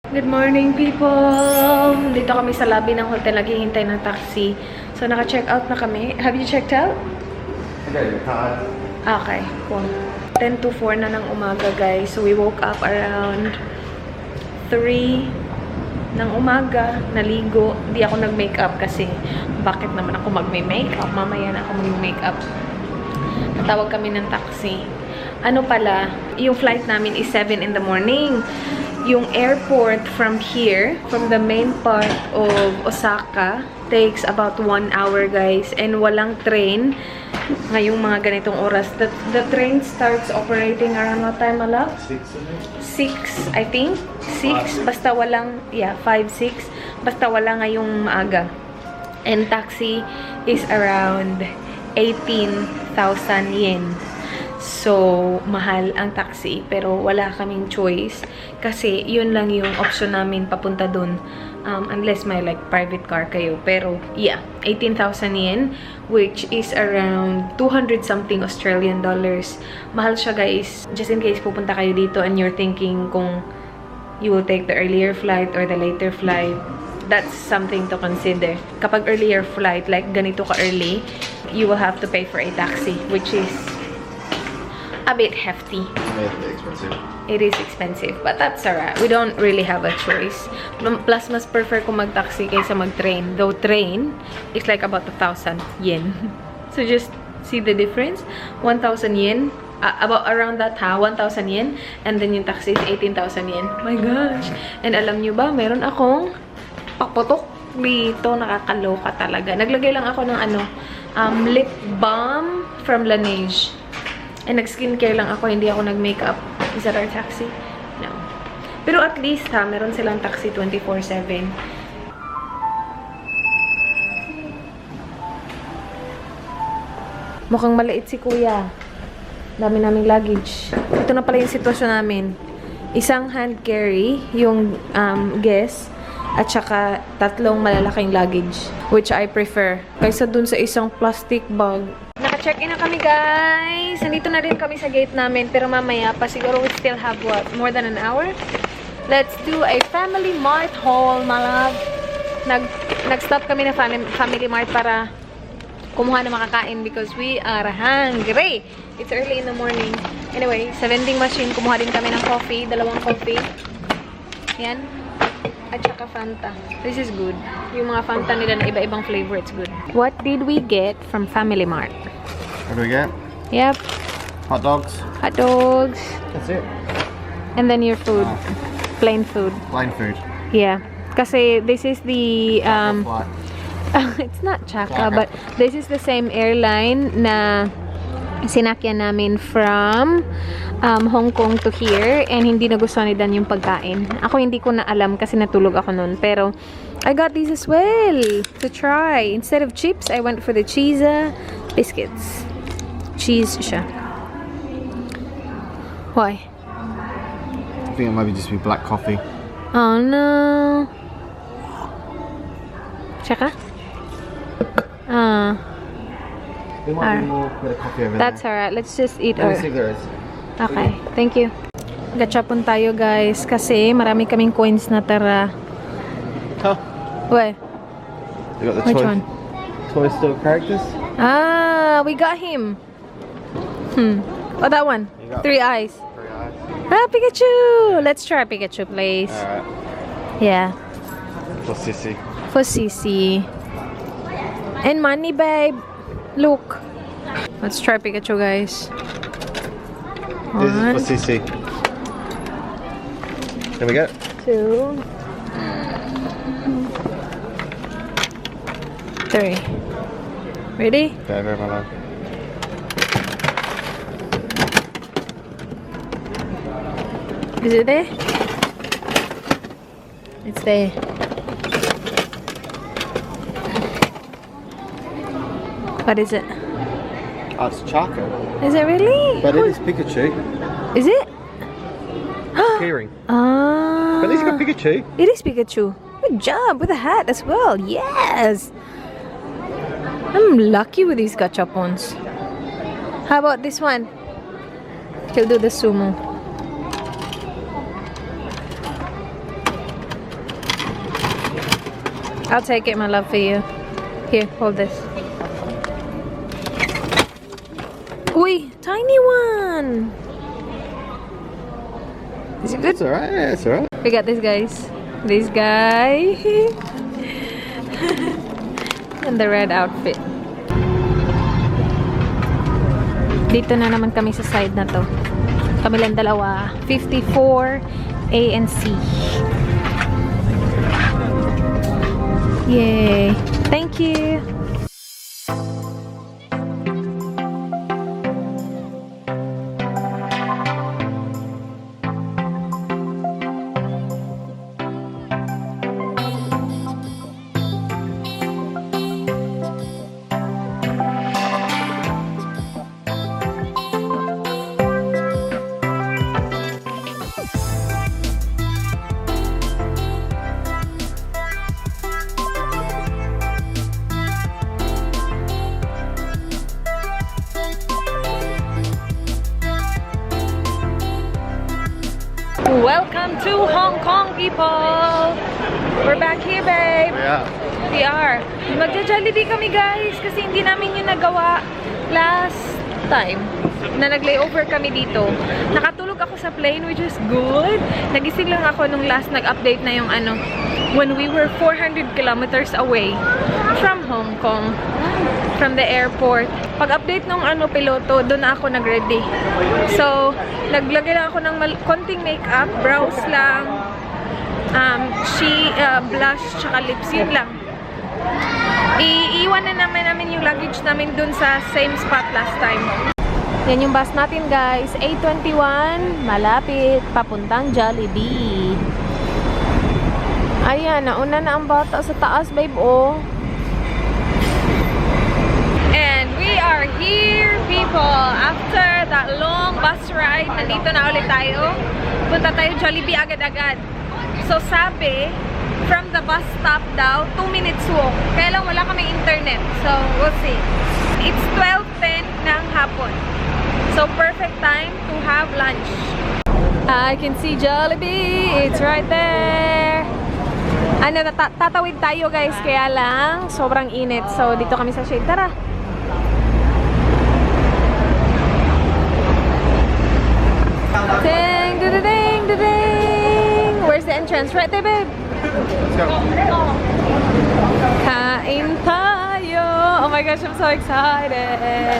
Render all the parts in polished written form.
Good morning, people! Dito kami sa lobby ng hotel, naghihintay ng taxi. So, naka-check out na kami. Have you checked out? Okay, cool. 10 to 4 na ng umaga, guys. So, we woke up around 3 ng umaga. Naligo. Di ako nag-makeup kasi bakit naman ako mag-makeup? Mamaya na ako mag-makeup. Natawag kami ng taxi. Ano pala, yung flight namin is 7 in the morning. Yung airport from here, from the main part of Osaka, takes about 1 hour, guys. And walang train ngayong mga ganitong oras. The train starts operating around what time, Malak? 6, I think. 6. Basta walang, 5, 6. Basta wala ngayong maaga. And taxi is around 18,000 yen. So, mahal ang taxi. Pero wala kaming choice. Kasi, yun lang yung option namin papunta dun. Unless may like private car kayo. Pero, 18,000 yen. Which is around 200 something Australian dollars. Mahal siya, guys. Just in case pupunta kayo dito and you're thinking kung you will take the earlier flight or the later flight. That's something to consider. Kapag earlier flight, like ganito ka-early, you will have to pay for a taxi. Which is a bit hefty. Expensive. It is expensive, but that's alright. We don't really have a choice. Plus, mas prefer ko mag-taxi kaysa mag-train. Though train is like about 1,000 yen. So just see the difference. 1,000 yen. About around that 1,000 yen. And then yung taxi is 18,000 yen. My gosh. And alam nyo ba, meron akong paputok dito. Nakakaloka talaga. Naglagay lang ako ng lip balm from Laneige. And nag-skincare lang ako, hindi ako nag-makeup. Is that our taxi? No. Pero at least meron silang taxi 24/7. Mukhang maliit si kuya. Dami naming luggage. Ito na pala yung sitwasyon namin. Isang hand carry, yung guest, at saka 3 malalaking luggage. Which I prefer. Kaysa dun sa isang plastic bag. Naka-check-in na kami, guys. Nandito na rin kami sa gate namin. Pero mamaya pa, siguro we still have what? More than an hour? Let's do a Family Mart haul, my love. Nag-stop kami na Family Mart para kumuha na makakain because we are hungry. It's early in the morning. Anyway, sa vending machine, kumuha din kami ng coffee. 2 coffee. Yan. At saka Fanta. This is good. Yung mga Fanta nila na iba-ibang flavor, it's good. What did we get from Family Mart? What do we get? Yep. Hot dogs. Hot dogs. That's it. And then your food. Plain food. Plain food. Yeah. Kasi this is the... Flight. it's not Chaka, but this is the same airline na sinakyan namin from Hong Kong to here, and hindi nagustuhan ni Dan yung pagkain. Ako hindi ko na alam kasi natulog ako nun, pero I got these as well to try. Instead of chips, I went for the cheese biscuits. Cheese siya. Why? I think it might just be black coffee. Oh no. Chaka? There might be more bit of coffee over That's there. alright. Let's just eat Let me our... see if there is. Okay, thank you. Gachapon tayo, guys, kasi marami kaming coins na tara. Huh? Where? You got the Which Toy, one? Toy Store characters? Ah, we got him. Oh, that one. You got 3 eyes. 3 eyes. Ah, Pikachu. Let's try Pikachu, please. Alright. Yeah, For Sissy. for Sissy. And money, babe. Look. Let's try Pikachu, guys. This is 1, for Sissy. There we go. 2, 3. Ready? There, my love. Is it there? It's there. What is it? Oh, it's Chaco. Is it really? But it is Pikachu. Is it? Keyring. Ah. But at least you got Pikachu. It is Pikachu. Good job with a hat as well. Yes. I'm lucky with these gachapons. How about this one? He'll do the sumo. I'll take it, my love, for you. Here, hold this. Uy, tiny one. Is it good? It's alright, yeah, it's alright. We got this, guys. This guy. And the red outfit. Dito na naman kami sa side na to. Kami lang dalawa. 54 A and C. Yay. Thank you. Welcome to Hong Kong, people! We're back here, babe! Yeah. We are. Magja-Jollibee kami, guys, kasi hindi namin yung nagawa last time na nag-layover kami dito. Nakatulog ako sa plane, which is good. Nagising lang ako nung last nag-update na yung ano, when we were 400 kilometers away from Hong Kong, from the airport. Pag-update nung ano, piloto, doon na ako nag-ready. So, naglagay lang ako ng konting makeup, brows lang, blush, tsaka lips, yun lang. Iiwan na namin yung luggage namin dun sa same spot last time. Yan yung bus natin, guys. 8:21, malapit, papuntang Jollibee. Ayan, nauna na ang bata sa taas, babe, oh. And we are here, people. After that long bus ride, nandito na ulit tayo. Punta tayo Jollibee agad-agad. So, sabi, from the bus stop daw, 2 minutes walk. Kaya lang wala kami internet. So, we'll see. It's 12:10 ng hapon. So, perfect time to have lunch. I can see Jollibee. It's right there. Ano, tatawid tayo, guys. Kaya lang, sobrang init. So, dito kami sa shade. Tara! Ding, ding, ding, ding. Where's the entrance? Right there, babe. Let's go. Kain tayo. Oh my gosh, I'm so excited.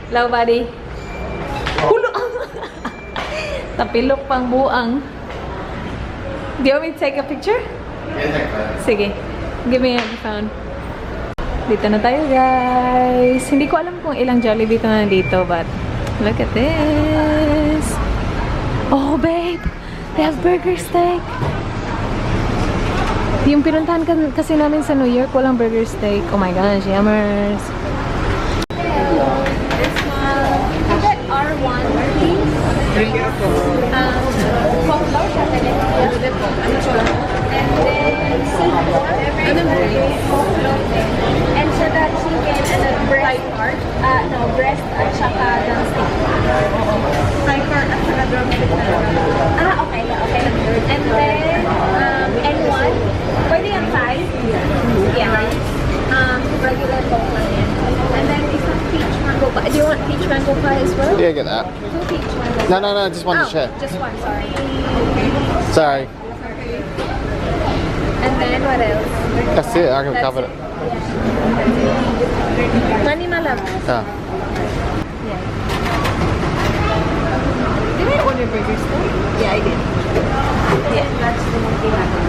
Hello, buddy. Hulo! Tapilok pang buang. Do you want me to take a picture? Sige. Give me your phone. Dito na tayo, guys. Hindi ko alam kung ilang Jollibee ito na dito, but look at this. Oh, babe. They have burger steak. Yung pinuntahan kasi namin sa New York, walang burger steak. Oh my gosh, yummers. This one. I got R1, please. And then C4. And saka chicken and then breast. No, breast at saka drumstick. Thai part at saka drumstick. Okay. Okay. And then, N1. Pwede yung Thai? Yeah. Regular Coke lang yan. And then, isang peach mango pie. Do you want peach mango pie as well? Yeah, get that. 2 peach mango. No, just one to share. Just one, sorry. Sorry. And then, what else? That's it, I can cover it. Money, my love. Ah. Yeah. Did I order burgers though? Yeah, I did. Yeah, that's the monkey wagon.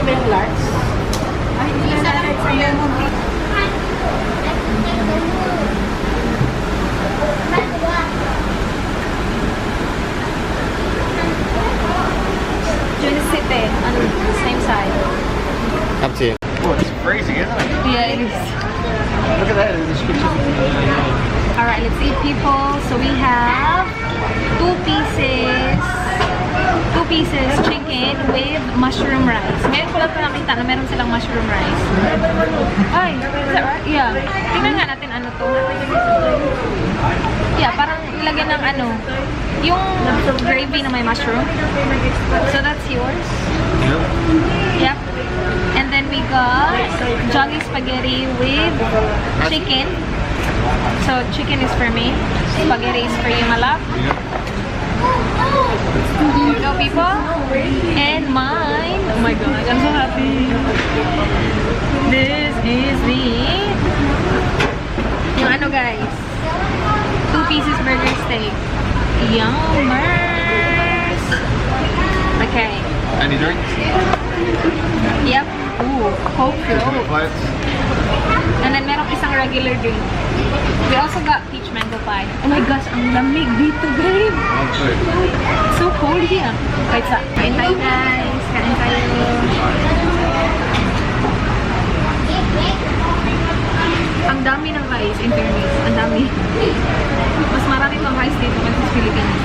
Even large. I need a monkey. Just sit there on the same side. Up to you. Oh, it's freezing, isn't it? Yeah, it is. Look at that in the description. Alright, let's eat, people. So we have 2 pieces. 2 pieces chicken with mushroom rice. Ngayon ko lang ito nakita na meron silang mushroom rice. Ay, is that right? Yeah. Tingnan nga natin ano to. Yeah, parang ilagyan ng ano, yung gravy na may mushroom. So that's yours. Yep. And then we got jolly spaghetti with chicken. So chicken is for me. Spaghetti is for you, my love. Here we go, people. And mine. Oh my god, I'm so happy. This is the yung ano guys, 2 pieces burger steak. Yummers. Okay. Any drinks? Yep. Ooh, Coke float. Flights? And then merong isang regular drink. We also got peach mango pie. Oh my gosh, ang lamig dito, babe. So cold here. Wait, kain tayo guys. Kain tayo. Ang dami ng rice, in fairness. Ang dami. Mas marami pang rice dito kasi sa Philippines.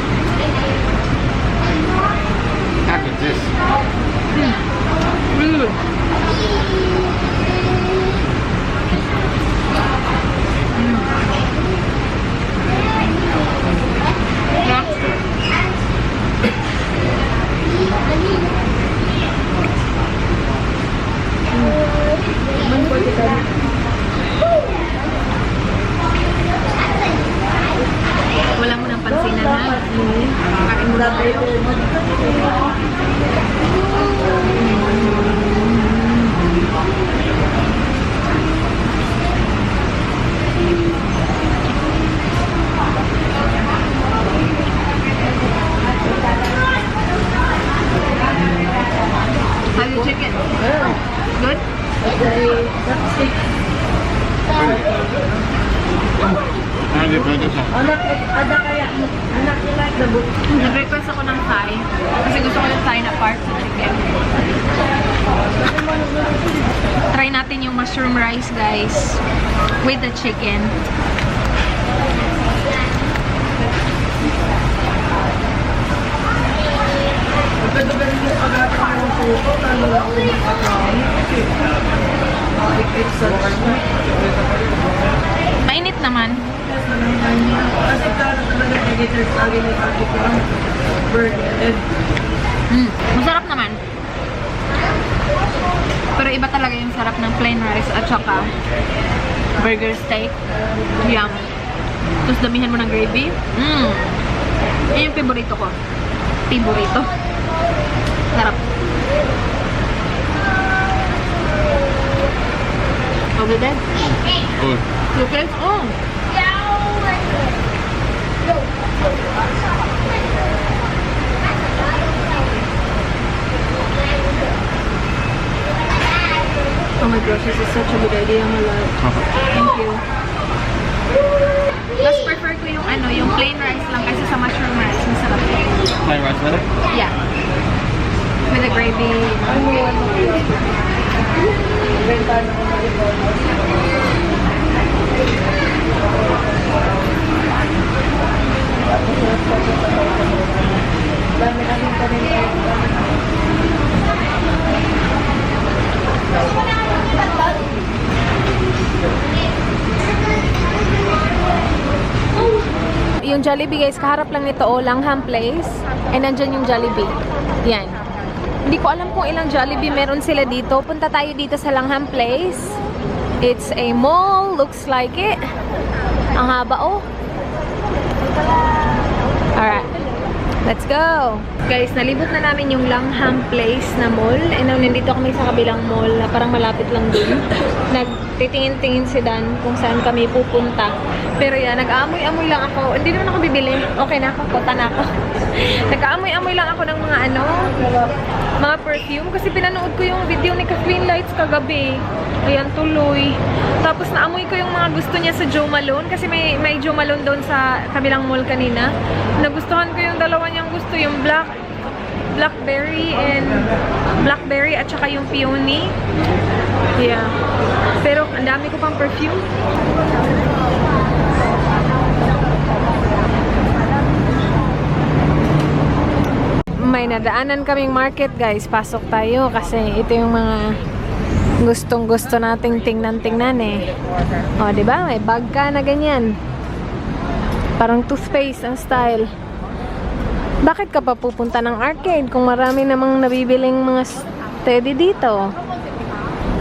How good this? Wala mo nang pansinan ha? Kain mo na tayo. How's your chicken? Good? Nag-request ako ng thigh kasi gusto ko yung thigh na part sa chicken. Try natin yung mushroom rice guys with the chicken. Mainit naman. Masarap naman. Pero iba talaga yung sarap ng plain rice at saka burger steak. Yum. Tapos damihan mo ng gravy. Yan yung favorito ko. Favorito. Sarap. Over there? Good. Okay? Oh. Oh my gosh, this is such a good idea, my love. Thank you. Mas prefer ko yung ano, yung plain rice lang kasi sa mushroom rice. Masarap. Plain rice better? Yeah. With the gravy. Yung Jollibee guys, kaharap lang nito o Langham Place. And nandyan yung Jollibee. Yan. Hindi ko alam kung ilang Jollibee meron sila dito. Punta tayo dito sa Langham Place. It's a mall. Looks like it. Ang haba oh. Alright. Let's go! Guys, nalibot na namin yung Langham Place na mall. And now, nandito kami sa kabilang mall na parang malapit lang dun. Nagtitingin-tingin si Dan kung saan kami pupunta. Pero yan, nag-aamoy-amoy lang ako. Hindi naman ako bibili. Okay na ako, kota na ako. Nag-aamoy-amoy lang ako ng mga ano, mga perfume. Kasi pinanood ko yung video ni Kathleen Lights kagabi. Ayan, tuloy. Tapos naamoy ko yung mga gusto niya sa Jo Malone. Kasi may Jo Malone doon sa kabilang mall kanina. Nagustuhan ko yung dalawa niyang gusto. Yung blackberry at saka yung peony. Yeah. Pero ang dami ko pang perfume. My May nadaanan kaming market, guys. Pasok tayo kasi ito yung mga gustong-gusto nating tingnan-tingnan eh. O, di ba? May bag ka na ganyan. Parang toothpaste ang style. Bakit ka pa pupunta ng arcade kung marami namang nabibiling mga steady dito?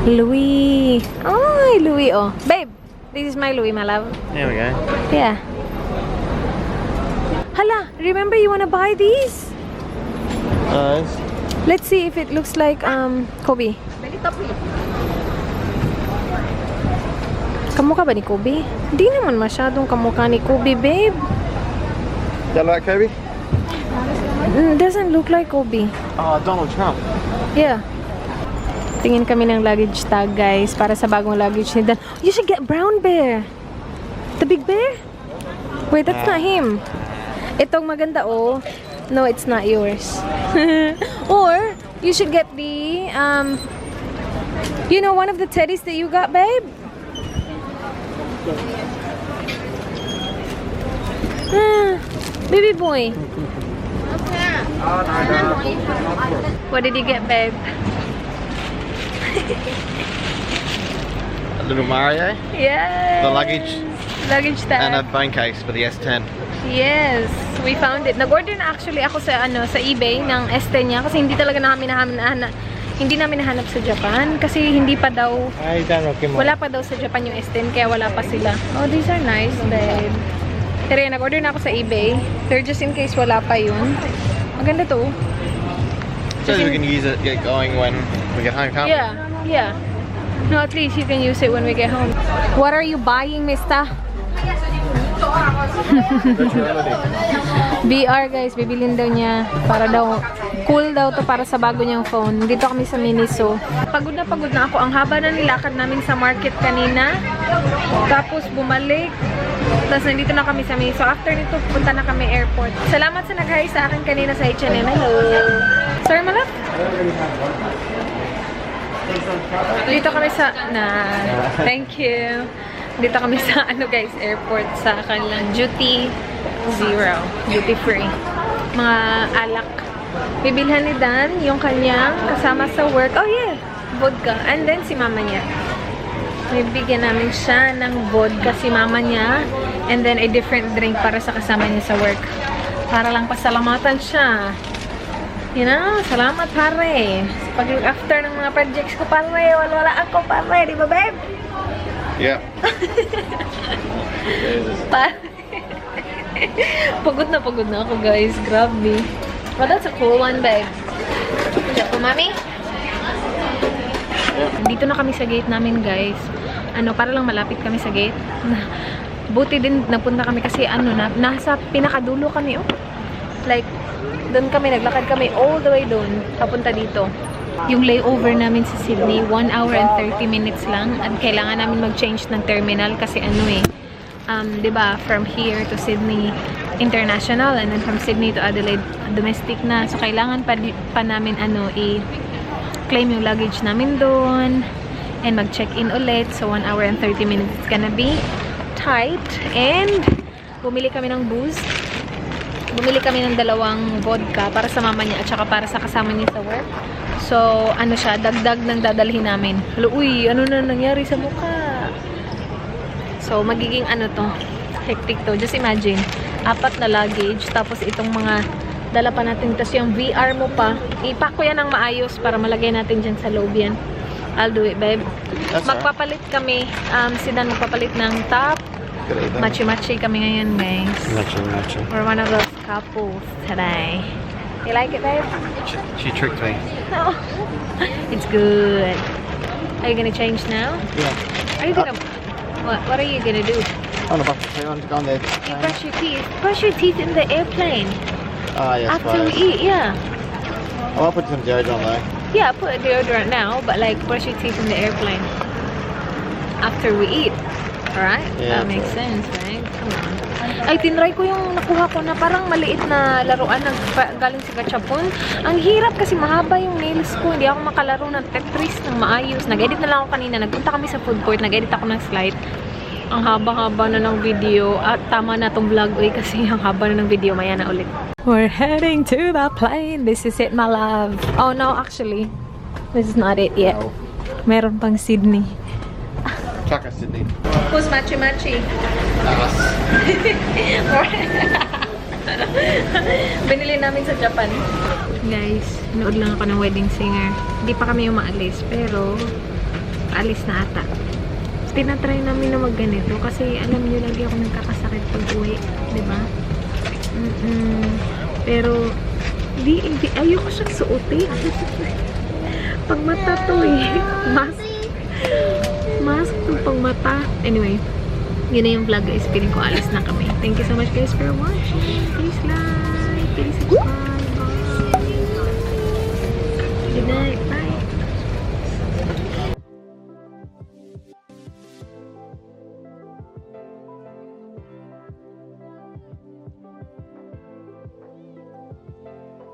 Louis. Ay, Louis, oh. Babe, this is my Louis, my love. There we go. Yeah. Hala, remember you wanna buy these? Let's see if it looks like Kobe. Kamukha ba ni Kobe? Di naman masyadong kamukha ni Kobe, babe. That like Kobe? Doesn't look like Kobe. Oh, Donald Trump. Yeah. Tingin kami ng luggage tag, guys, para sa bagong luggage ni Dan. You should get Brown Bear. The big bear? Wait, that's not him. Itong maganda, oh. No, it's not yours. Or, you should get the, you know, one of the teddies that you got, babe? Baby boy. What did you get, babe? A little Mario. Yes. The luggage. Luggage tag. And a phone case for the S10. Yes, we found it. Nag-order na actually ako sa sa eBay ng S10 niya kasi hindi talaga namin nahanap sa Japan kasi hindi pa daw wala pa daw sa Japan yung S10 kaya wala pa sila. Oh, these are nice, babe. Pero nag-order na ako sa eBay. Pero just in case wala pa yun. Maganda to. So we can use it get going when we get home, can't we? Yeah, yeah. No, at least you can use it when we get home. What are you buying, mister? VR, guys, bibilin daw niya para daw cool daw to para sa bago niyang phone. Dito kami sa Miniso. Pagod na ako. Ang haba na nilakad namin sa market kanina. Tapos bumalik. Tapos nandito na kami sa Miniso. After nito, punta na kami airport. Salamat sa nag-hi sa akin kanina sa H&M. Hello. Sir, malap? Dito kami sa thank you. Dito kami sa guys, airport sa kanilang duty free. Mga alak. Bibilhan ni Dan yung kanyang kasama sa work. Oh yeah, vodka. And then si mama niya. Bibigyan namin siya ng vodka si mama niya. And then a different drink para sa kasama niya sa work. Para lang pasalamatan siya. You know, salamat pare. Pag after ng mga projects ko pare, wala ako pare, di ba babe? Yeah. Pare. Pagod na ako guys, grabe. But that's a cool one, babe. So, mami? Dito na kami sa gate namin, guys. Para lang malapit kami sa gate. Buti din napunta kami kasi nasa pinakadulo kami, oh. Like, doon kami, naglakad kami all the way doon, papunta dito. Yung layover namin sa Sydney, 1 hour and 30 minutes lang. At kailangan namin mag-change ng terminal kasi diba, from here to Sydney International and then from Sydney to Adelaide domestic na. So, kailangan pa namin i-claim yung luggage namin doon and mag-check-in ulit. So, 1 hour and 30 minutes. It's gonna be tight. And, bumili kami ng booze. Bumili kami ng 2 vodka para sa mama niya at saka para sa kasama niya sa work. So, siya, dagdag ng dadalhin namin. Uy, ano na nangyari sa mukha? So, magiging to, hectic to. Just imagine, 4 na luggage, tapos itong mga dala pa natin, tapos yung VR mo pa, ipack ko yan ng maayos para malagay natin dyan sa loob yan. I'll do it, babe. Magpapalit kami, si Dan magpapalit ng top. Machi-machi kami ngayon, guys. Machi. We're one of those couples today. You like it, babe? She tricked me. No. It's good. Are you gonna change now? Yeah. Are you gonna... What are you gonna do? On the bus to go on there. You brush your teeth. Brush your teeth in the airplane. Oh, yes. After we eat, yeah. I'll put some deodorant though. Yeah, put a deodorant now, but like brush your teeth in the airplane. After we eat. Alright? Yeah, that makes sense, right? Come on. Ay, tinry ko yung nakuha ko na parang maliit na laruan galing sa Gachapon. Ang hirap kasi mahaba yung nails ko. Hindi ako makalaro ng Tetris ng maayos. Nag-edit na lang ako kanina. Nagpunta kami sa food court. Nag-edit ako ng slide. Ang haba-haba na ng video. At tama na tong vlog. Uy, kasi ang haba na ng video. Maya na ulit. We're heading to the plane. This is it, my love. Oh no, actually, this is not it yet. No. Meron pang Sydney. Chaka Sydney. Who's Machi Machi? Us. Binili namin sa Japan. Guys, nood lang ako ng Wedding Singer. Hindi pa kami umaalis, pero alis na ata. Tinatry namin na magganito kasi alam niyo lagi ako nagkakasakit pag uwi, di ba? Pero di ayoko siyang suotin. Pag mata to eh. Mask to pang mata. Anyway, yun na yung vlog guys. Piling ko alis na kami. Thank you so much guys for watching. Please like, please subscribe.